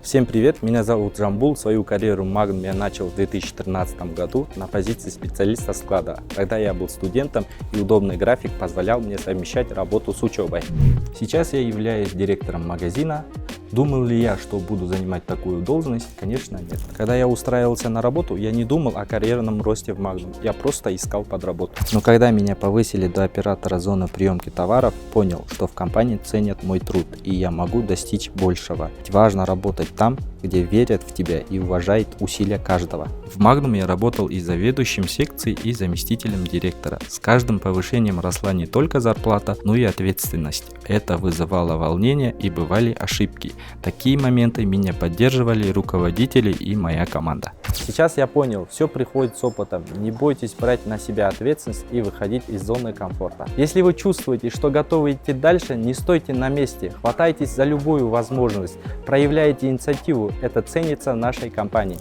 Всем привет, меня зовут Жамбул. Свою карьеру в Magnum я начал в 2013 году на позиции специалиста склада. Тогда я был студентом, и удобный график позволял мне совмещать работу с учебой. Сейчас я являюсь директором магазина. Думал ли я, что буду занимать такую должность? Конечно, нет. Когда я устраивался на работу, я не думал о карьерном росте в Magnum, я просто искал подработку. Но когда меня повысили до оператора зоны приемки товаров, понял, что в компании ценят мой труд, и я могу достичь большего. Ведь важно работать там, где верят в тебя и уважают усилия каждого. В Magnum я работал и заведующим секцией, и заместителем директора. С каждым повышением росла не только зарплата, но и ответственность. Это вызывало волнение и бывали ошибки. Такие моменты меня поддерживали руководители и моя команда. Сейчас я понял, все приходит с опытом. Не бойтесь брать на себя ответственность и выходить из зоны комфорта. Если вы чувствуете, что готовы идти дальше, не стойте на месте, хватайтесь за любую возможность, проявляйте инициативу. Это ценится в нашей компании.